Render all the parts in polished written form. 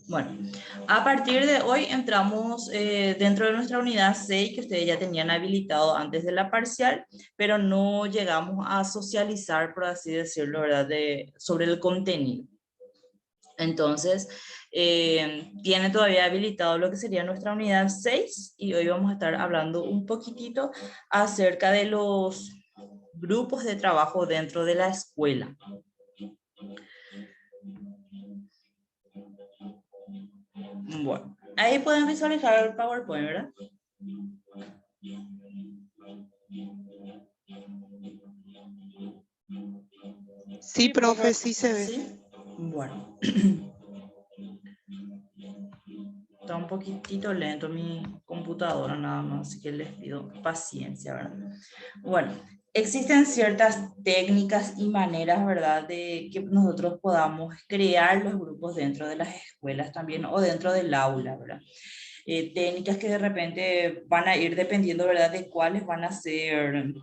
Bueno, a partir de hoy entramos dentro de nuestra unidad 6 que ustedes ya tenían habilitado antes de la parcial, pero no llegamos a socializar, por así decirlo, ¿verdad? Sobre el contenido. Entonces, tiene todavía habilitado lo que sería nuestra unidad 6 y hoy vamos a estar hablando un poquitito acerca de los grupos de trabajo dentro de la escuela. Bueno, ahí pueden visualizar el PowerPoint, ¿verdad? Sí, profe, sí se ve. ¿Sí? Bueno. Está un poquitito lento mi computadora nada más, así que les pido paciencia, ¿verdad? Bueno, existen ciertas técnicas y maneras, ¿verdad?, de que nosotros podamos crear los grupos dentro de las escuelas también o dentro del aula, ¿verdad? Técnicas que de repente van a ir dependiendo, ¿verdad?, de cuáles van a ser,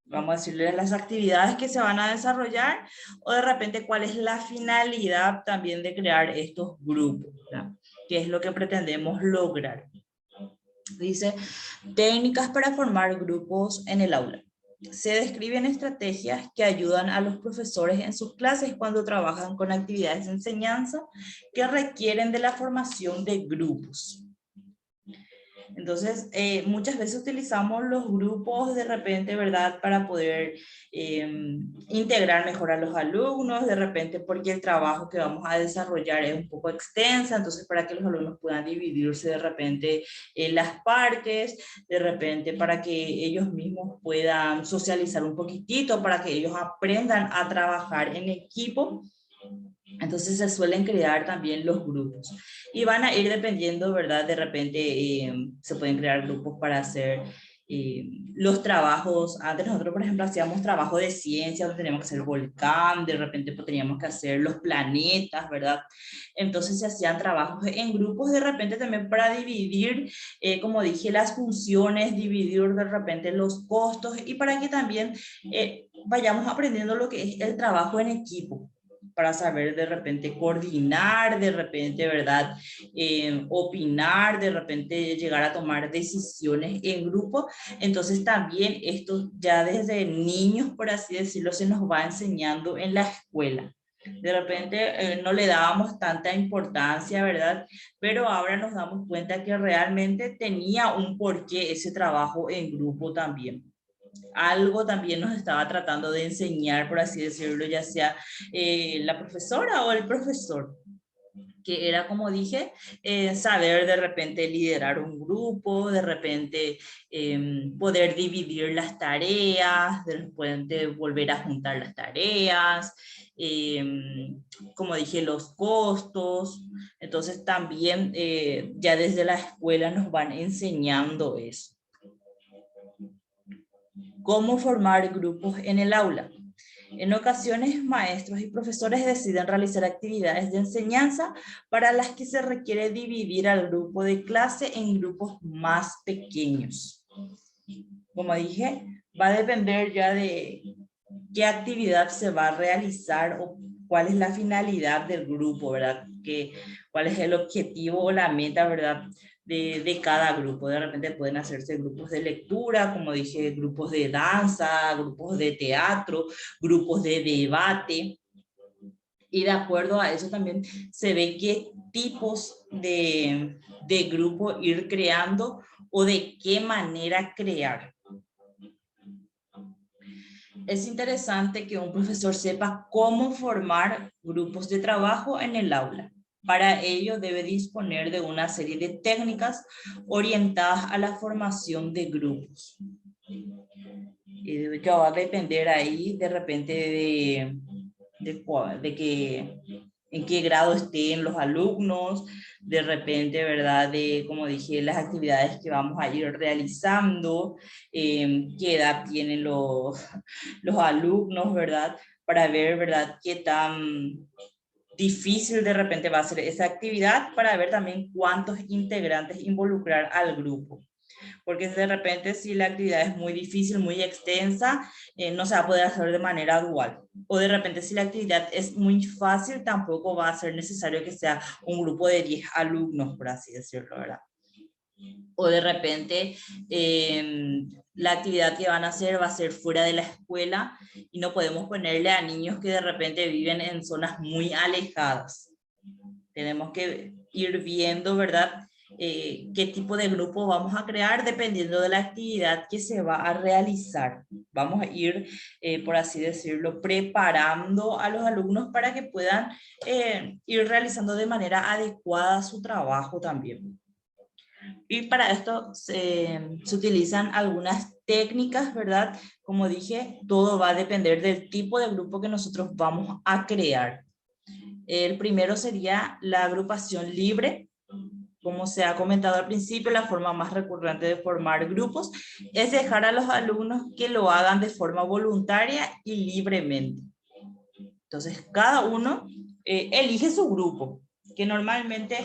vamos a decirle, las actividades que se van a desarrollar o de repente cuál es la finalidad también de crear estos grupos, ¿verdad? ¿Qué es lo que pretendemos lograr? Dice, técnicas para formar grupos en el aula. Se describen estrategias que ayudan a los profesores en sus clases cuando trabajan con actividades de enseñanza que requieren de la formación de grupos. Entonces, muchas veces utilizamos los grupos de repente, ¿verdad?, para poder integrar mejor a los alumnos, de repente porque el trabajo que vamos a desarrollar es un poco extensa, entonces para que los alumnos puedan dividirse de repente en las partes, de repente para que ellos mismos puedan socializar un poquitito, para que ellos aprendan a trabajar en equipo. Entonces se suelen crear también los grupos y van a ir dependiendo, ¿verdad? De repente se pueden crear grupos para hacer los trabajos. Antes nosotros, por ejemplo, hacíamos trabajo de ciencia, donde teníamos que hacer el volcán, de repente pues, teníamos que hacer los planetas, ¿verdad? Entonces se hacían trabajos en grupos de repente también para dividir, como dije, las funciones, dividir de repente los costos y para que también vayamos aprendiendo lo que es el trabajo en equipo, para saber de repente coordinar, de repente, ¿verdad? Opinar, de repente llegar a tomar decisiones en grupo. Entonces también esto ya desde niños, por así decirlo, se nos va enseñando en la escuela. De repente no le dábamos tanta importancia, ¿verdad? Pero ahora nos damos cuenta que realmente tenía un porqué ese trabajo en grupo también. Algo también nos estaba tratando de enseñar, por así decirlo, ya sea la profesora o el profesor, que era, como dije, saber de repente liderar un grupo, de repente poder dividir las tareas, de repente volver a juntar las tareas, como dije, los costos. Entonces también ya desde la escuela nos van enseñando eso. ¿Cómo formar grupos en el aula? En ocasiones, maestros y profesores deciden realizar actividades de enseñanza para las que se requiere dividir al grupo de clase en grupos más pequeños. Como dije, va a depender ya de qué actividad se va a realizar o cuál es la finalidad del grupo, ¿verdad? Cuál es el objetivo o la meta, ¿verdad? De cada grupo. De repente pueden hacerse grupos de lectura, como dije, grupos de danza, grupos de teatro, grupos de debate. Y de acuerdo a eso también se ve qué tipos de grupo ir creando o de qué manera crear. Es interesante que un profesor sepa cómo formar grupos de trabajo en el aula. Para ello debe disponer de una serie de técnicas orientadas a la formación de grupos. Que va a depender ahí de repente de que en qué grado estén los alumnos, de repente, ¿verdad? De, como dije, las actividades que vamos a ir realizando, qué edad tienen los alumnos, ¿verdad? Para ver, ¿verdad? Qué tan difícil de repente va a ser esa actividad, para ver también cuántos integrantes involucrar al grupo. porque de repente si la actividad es muy difícil, muy extensa, no se va a poder hacer de manera dual. O de repente si la actividad es muy fácil, tampoco va a ser necesario que sea un grupo de 10 alumnos, por así decirlo, ¿verdad? O de repente la actividad que van a hacer va a ser fuera de la escuela y no podemos ponerle a niños que de repente viven en zonas muy alejadas. Tenemos que ir viendo, ¿verdad? Qué tipo de grupo vamos a crear dependiendo de la actividad que se va a realizar. Vamos a ir, por así decirlo, preparando a los alumnos para que puedan ir realizando de manera adecuada su trabajo también. Y para esto se utilizan algunas técnicas, ¿verdad? Como dije, todo va a depender del tipo de grupo que nosotros vamos a crear. El primero sería la agrupación libre. Como se ha comentado al principio, la forma más recurrente de formar grupos es dejar a los alumnos que lo hagan de forma voluntaria y libremente. Entonces, cada uno elige su grupo, que normalmente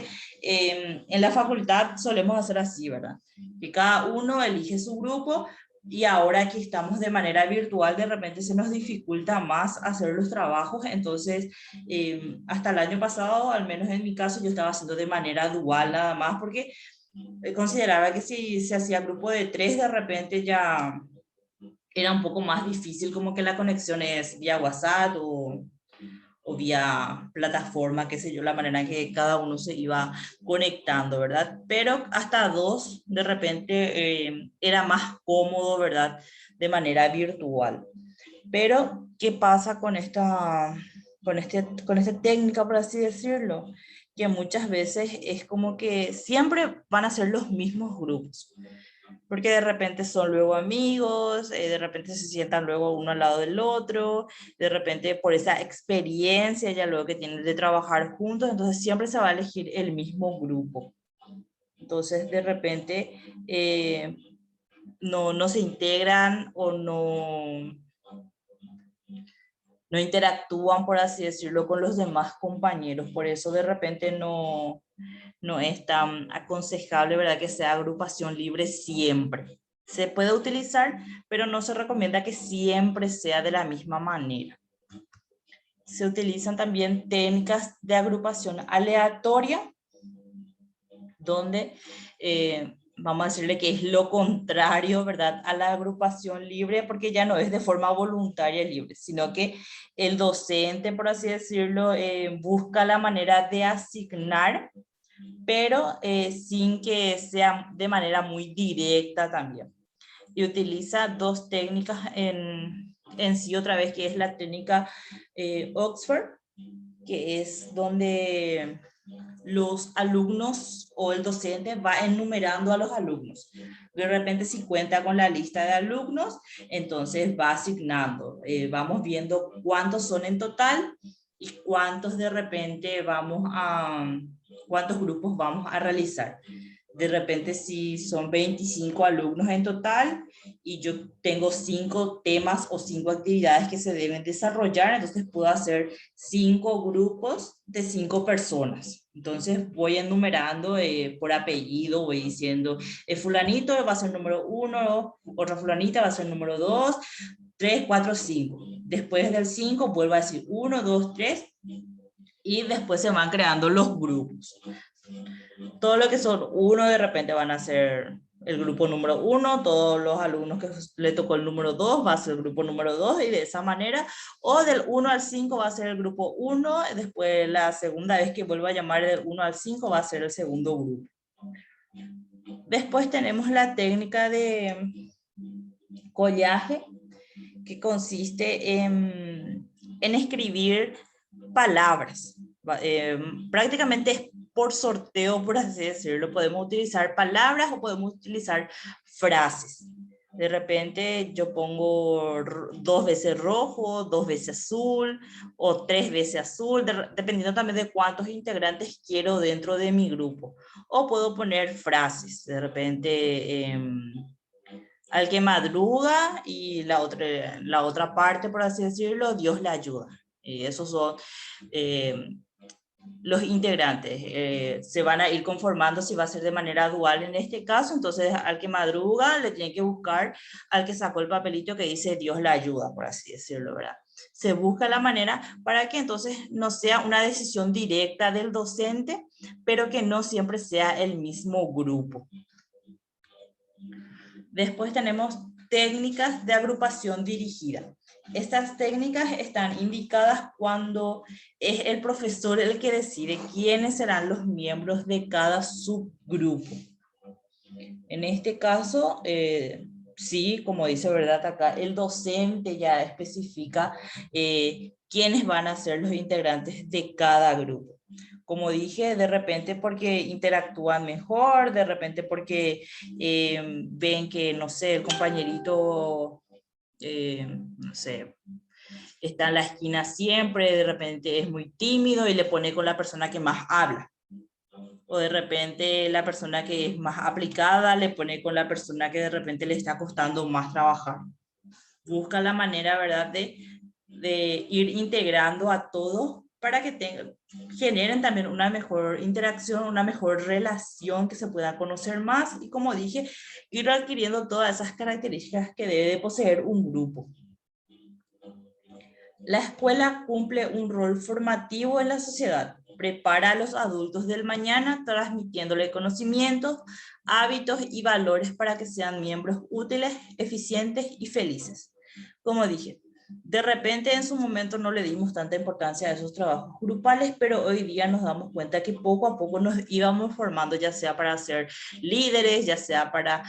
en la facultad solemos hacer así, ¿verdad? Que cada uno elige su grupo y ahora que estamos de manera virtual, de repente se nos dificulta más hacer los trabajos, entonces hasta el año pasado, al menos en mi caso, yo estaba haciendo de manera dual nada más, porque consideraba que si se hacía grupo de 3, de repente ya era un poco más difícil, como que la conexión es vía WhatsApp o vía plataforma, qué sé yo, la manera en que cada uno se iba conectando, ¿verdad? Pero hasta 2 de repente era más cómodo, ¿verdad? De manera virtual. Pero, ¿qué pasa con con esta técnica, por así decirlo? Que muchas veces es como que siempre van a ser los mismos grupos, porque de repente son luego amigos, de repente se sientan luego uno al lado del otro, de repente por esa experiencia ya luego que tienen de trabajar juntos, entonces siempre se va a elegir el mismo grupo. Entonces de repente no se integran o no interactúan, por así decirlo, con los demás compañeros. Por eso de repente no es tan aconsejable, ¿verdad? Que sea agrupación libre siempre. Se puede utilizar, pero no se recomienda que siempre sea de la misma manera. Se utilizan también técnicas de agrupación aleatoria, donde vamos a decirle que es lo contrario, ¿verdad? A la agrupación libre, porque ya no es de forma voluntaria libre, sino que el docente, por así decirlo, busca la manera de asignar, pero sin que sea de manera muy directa también. Y utiliza 2 técnicas en sí otra vez, que es la técnica Oxford, que es donde los alumnos o el docente va enumerando a los alumnos. De repente si cuenta con la lista de alumnos, entonces va asignando. Vamos viendo cuántos son en total y cuántos de repente cuántos grupos vamos a realizar. De repente si son 25 alumnos en total y yo tengo 5 temas o 5 actividades que se deben desarrollar, entonces puedo hacer 5 grupos de 5 personas. Entonces voy enumerando por apellido, voy diciendo, fulanito va a ser número 1, otra fulanita va a ser número 2, 3, 4, 5. Después del 5 vuelvo a decir 1, 2, 3 y después se van creando los grupos. Todo lo que son 1 de repente van a ser el grupo número 1, todos los alumnos que le tocó el número 2 va a ser el grupo número 2 y de esa manera, o del 1 al 5 va a ser el grupo 1, después la segunda vez que vuelva a llamar del 1 al 5 va a ser el segundo grupo. Después tenemos la técnica de collaje, que consiste en escribir palabras. Prácticamente es por sorteo, por así decirlo. Podemos utilizar palabras o podemos utilizar frases. De repente yo pongo 2 veces rojo, 2 veces azul o 3 veces azul, dependiendo también de cuántos integrantes quiero dentro de mi grupo. O puedo poner frases, de repente al que madruga y la otra parte, por así decirlo, Dios le ayuda. Y esos son los integrantes. Se van a ir conformando si va a ser de manera dual en este caso, entonces al que madruga le tiene que buscar al que sacó el papelito que dice Dios la ayuda, por así decirlo, ¿verdad? Se busca la manera para que entonces no sea una decisión directa del docente, pero que no siempre sea el mismo grupo. Después tenemos técnicas de agrupación dirigida. Estas técnicas están indicadas cuando es el profesor el que decide quiénes serán los miembros de cada subgrupo. En este caso, sí, como dice, ¿verdad? Acá el docente ya especifica quiénes van a ser los integrantes de cada grupo. Como dije, de repente porque interactúan mejor, de repente porque ven que, no sé, el compañerito, no sé, está en la esquina siempre, de repente es muy tímido y le pone con la persona que más habla. O de repente la persona que es más aplicada le pone con la persona que de repente le está costando más trabajar. Busca la manera, ¿verdad?, de ir integrando a todos para que generen también una mejor interacción, una mejor relación, que se pueda conocer más y, como dije, ir adquiriendo todas esas características que debe de poseer un grupo. La escuela cumple un rol formativo en la sociedad. Prepara a los adultos del mañana, transmitiéndole conocimientos, hábitos y valores para que sean miembros útiles, eficientes y felices. Como dije, de repente en su momento no le dimos tanta importancia a esos trabajos grupales, pero hoy día nos damos cuenta que poco a poco nos íbamos formando, ya sea para ser líderes, ya sea para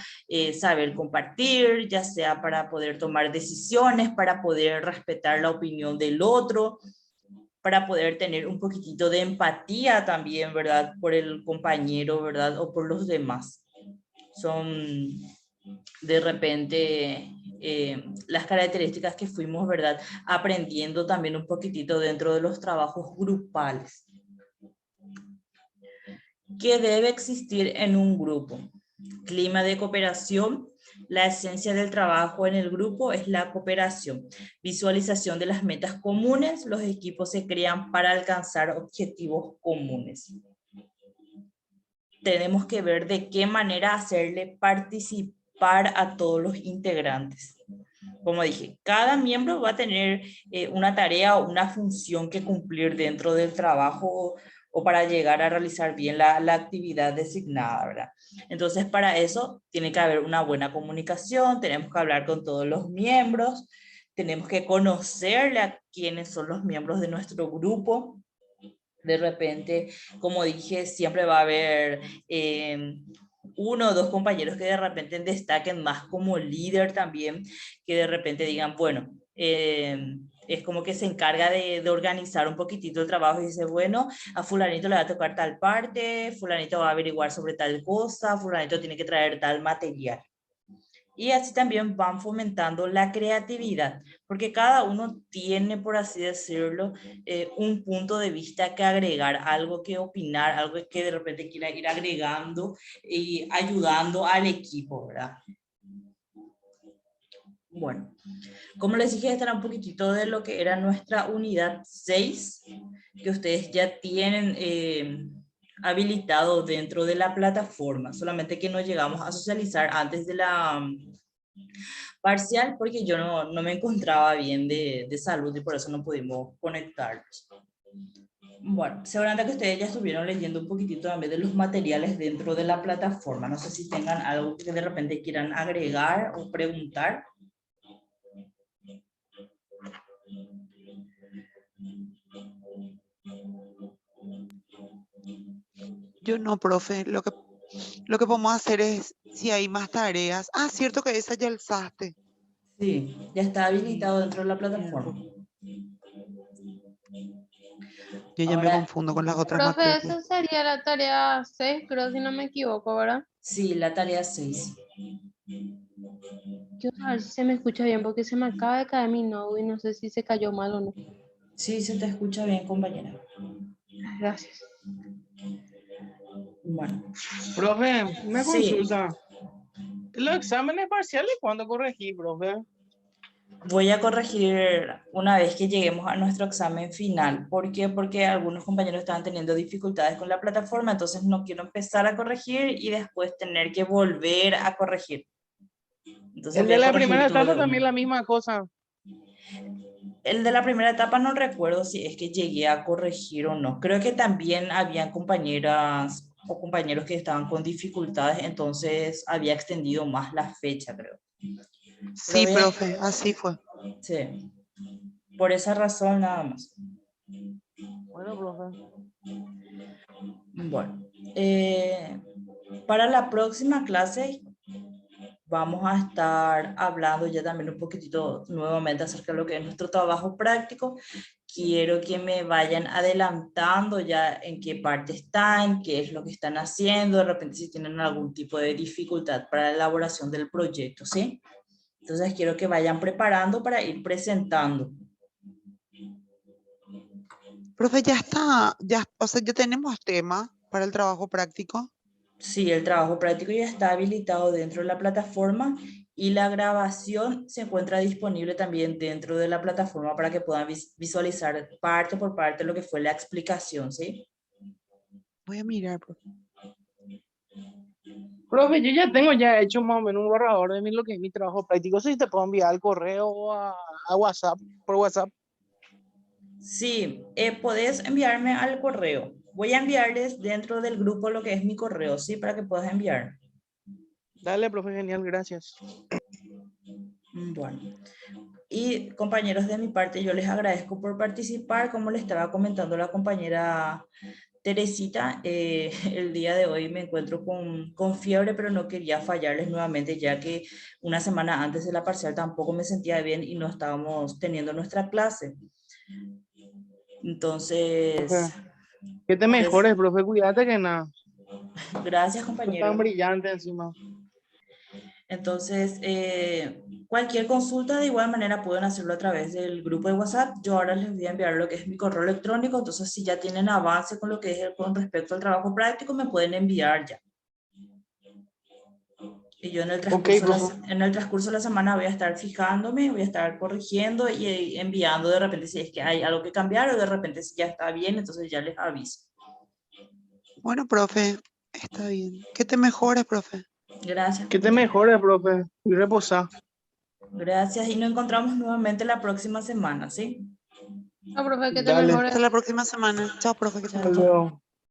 saber compartir, ya sea para poder tomar decisiones, para poder respetar la opinión del otro, para poder tener un poquitito de empatía también, ¿verdad?, por el compañero, ¿verdad?, o por los demás. Son de repente las características que fuimos, ¿verdad?, aprendiendo también un poquitito dentro de los trabajos grupales. ¿Qué debe existir en un grupo? Clima de cooperación. La esencia del trabajo en el grupo es la cooperación. Visualización de las metas comunes. Los equipos se crean para alcanzar objetivos comunes. Tenemos que ver de qué manera hacerle participar a todos los integrantes. Como dije, cada miembro va a tener una tarea o una función que cumplir dentro del trabajo o para llegar a realizar bien la actividad designada, ¿verdad? Entonces, para eso tiene que haber una buena comunicación, tenemos que hablar con todos los miembros, tenemos que conocerle a quiénes son los miembros de nuestro grupo. De repente, como dije, siempre va a haber uno o dos compañeros que de repente destaquen más como líder también, que de repente digan, bueno, es como que se encarga de organizar un poquitito el trabajo y dice, bueno, a fulanito le va a tocar tal parte, fulanito va a averiguar sobre tal cosa, fulanito tiene que traer tal material. Y así también van fomentando la creatividad, porque cada uno tiene, por así decirlo, un punto de vista que agregar, algo que opinar, algo que de repente quiera ir agregando y ayudando al equipo, ¿verdad? Bueno, como les dije, esta era un poquitito de lo que era nuestra unidad 6, que ustedes ya tienen habilitado dentro de la plataforma, solamente que no llegamos a socializar antes de la parcial porque yo no me encontraba bien de salud y por eso no pudimos conectarnos. Bueno, seguramente que ustedes ya estuvieron leyendo un poquitito también de los materiales dentro de la plataforma. No sé si tengan algo que de repente quieran agregar o preguntar. Yo no, profe. Lo que podemos hacer es, si hay más tareas. Ah, cierto que esa ya alzaste. Sí, ya está habilitado dentro de la plataforma. Yo ya me Ahora, confundo con las otras Profe, materias. esa sería la tarea 6, creo, si no me equivoco, ¿verdad? sí, la tarea 6. Quiero saber si se me escucha bien, porque se me acaba de caer mi nodo y no sé si se cayó mal o no. Sí, se te escucha bien, compañera. Gracias. Bueno, Profe, una sí. consulta. Los exámenes parciales, ¿cuándo corregí, profe? Voy a corregir una vez que lleguemos a nuestro examen final. ¿Por qué? Porque algunos compañeros estaban teniendo dificultades con la plataforma, entonces no quiero empezar a corregir y después tener que volver a corregir. Entonces El voy de a la corregir primera todo etapa de también una. la misma cosa. El de la primera etapa no recuerdo si es que llegué a corregir o no. Creo que también habían compañeras o compañeros que estaban con dificultades, entonces había extendido más la fecha, creo. Pero Sí, voy a... profe, así fue. Sí, por esa razón nada más. Bueno, profe. Bueno, para la próxima clase vamos a estar hablando ya también un poquitito nuevamente acerca de lo que es nuestro trabajo práctico. Quiero que me vayan adelantando ya en qué parte están, qué es lo que están haciendo, de repente si tienen algún tipo de dificultad para la elaboración del proyecto, ¿sí? Entonces quiero que vayan preparando para ir presentando. Profe, ya está, ya, o sea, ya tenemos tema para el trabajo práctico. Sí, el trabajo práctico ya está habilitado dentro de la plataforma y la grabación se encuentra disponible también dentro de la plataforma para que puedan visualizar parte por parte lo que fue la explicación, ¿sí? Voy a mirar, profe. Profe, yo ya tengo ya hecho más o menos un borrador de lo que es mi trabajo práctico. Si te puedo enviar al correo o a WhatsApp, por WhatsApp. Sí, podés enviarme al correo. Voy a enviarles dentro del grupo lo que es mi correo, ¿sí? Para que puedas enviar. Dale, profe, genial, gracias. Bueno. Y compañeros de mi parte, yo les agradezco por participar. Como le estaba comentando la compañera Teresita, el día de hoy me encuentro con fiebre, pero no quería fallarles nuevamente, ya que una semana antes de la parcial tampoco me sentía bien y no estábamos teniendo nuestra clase. Entonces, Profe, que te des- mejores, profe, cuídate que nada. gracias No tan compañero. brillante encima. Entonces, cualquier consulta de igual manera pueden hacerlo a través del grupo de WhatsApp. Yo ahora les voy a enviar lo que es mi correo electrónico, entonces si ya tienen avance con lo que es con respecto al trabajo práctico, me pueden enviar ya. Y yo Ok, profe. en el transcurso de la semana voy a estar fijándome, voy a estar corrigiendo y enviando de repente si es que hay algo que cambiar o de repente si ya está bien, entonces ya les aviso. Bueno, profe, está bien. Que te mejores, profe. Gracias, Que te compañero. mejores, profe. Y reposa. Gracias y nos encontramos nuevamente la próxima semana, ¿sí? No, profe, que te Dale. Hasta mejores. la próxima semana. Chao, profe, que te Hasta mejores. luego.